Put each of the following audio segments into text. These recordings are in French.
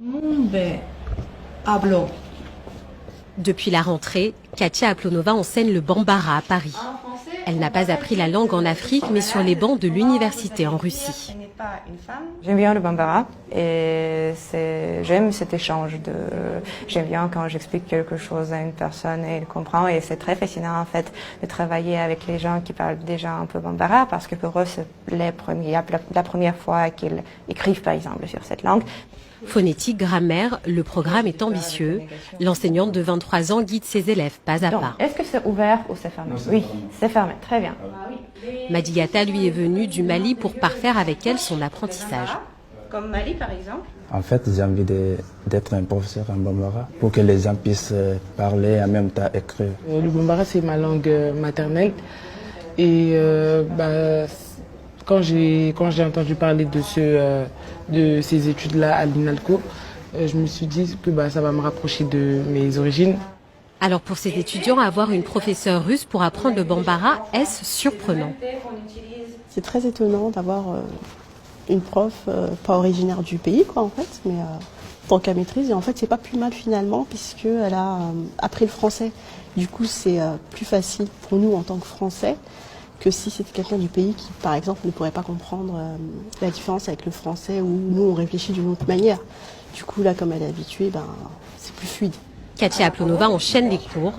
Mumbe hablo. Depuis la rentrée, Katia Aplonova enseigne le bambara à Paris. Elle n'a pas appris la langue en Afrique, mais sur les bancs de l'université en Russie. J'aime bien le bambara et j'aime cet échange. J'aime bien quand j'explique quelque chose à une personne et elle comprend. Et c'est très fascinant en fait de travailler avec les gens qui parlent déjà un peu bambara parce que pour eux c'est la première fois qu'ils écrivent par exemple sur cette langue. Phonétique, grammaire, le programme est ambitieux. L'enseignante de 23 ans guide ses élèves pas à pas. Est-ce que c'est ouvert ou c'est fermé? Oui, c'est fermé, très bien. Madigata lui est venue du Mali pour parfaire avec elle son apprentissage. Comme Mali par exemple. En fait, j'ai envie d'être un professeur en bambara pour que les gens puissent parler et en même temps écrire. Le bambara, c'est ma langue maternelle. Et quand j'ai entendu parler de ces études-là à l'INALCO, je me suis dit que ça va me rapprocher de mes origines. Alors pour ces étudiants, avoir une professeure russe pour apprendre le bambara, est-ce surprenant? C'est très étonnant d'avoir une prof pas originaire du pays, quoi, en fait, mais tant qu'à maîtrise. Et en fait, c'est pas plus mal finalement, puisqu'elle a appris le français. Du coup, c'est plus facile pour nous en tant que Français que si c'était quelqu'un du pays qui, par exemple, ne pourrait pas comprendre la différence avec le français où nous, on réfléchit d'une autre manière. Du coup, là, comme elle est habituée, c'est plus fluide. Katia Aplonova enchaîne les cours.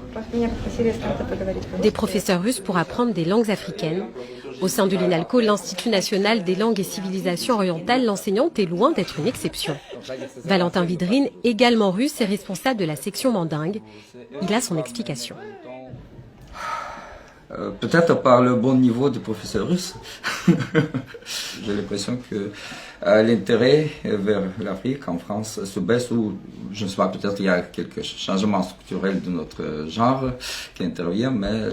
Des professeurs russes pour apprendre des langues africaines. Au sein de l'INALCO, l'Institut national des langues et civilisations orientales, l'enseignante est loin d'être une exception. Valentin Vidrine, également russe et responsable de la section mandingue, il a son explication. Peut-être par le bon niveau du professeur russe. J'ai l'impression que l'intérêt vers l'Afrique en France se baisse ou, je ne sais pas, peut-être il y a quelques changements structurels de notre genre qui intervient, mais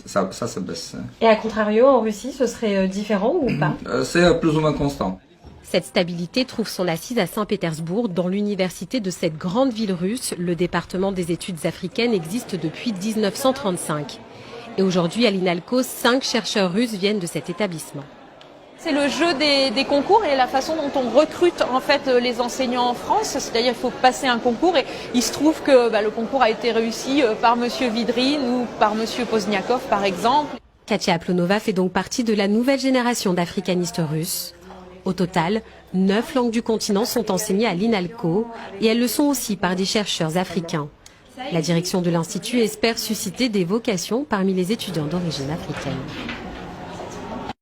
ça se baisse. Et à contrario, en Russie, ce serait différent ou pas? C'est plus ou moins constant. Cette stabilité trouve son assise à Saint-Pétersbourg, dans l'université de cette grande ville russe. Le département des études africaines existe depuis 1935. Et aujourd'hui, à l'INALCO, 5 chercheurs russes viennent de cet établissement. C'est le jeu des concours et la façon dont on recrute en fait les enseignants en France. C'est-à-dire qu'il faut passer un concours et il se trouve que le concours a été réussi par Monsieur Vidrine ou par Monsieur Pozniakov par exemple. Katia Aplonova fait donc partie de la nouvelle génération d'africanistes russes. Au total, 9 langues du continent sont enseignées à l'INALCO et elles le sont aussi par des chercheurs africains. La direction de l'Institut espère susciter des vocations parmi les étudiants d'origine africaine.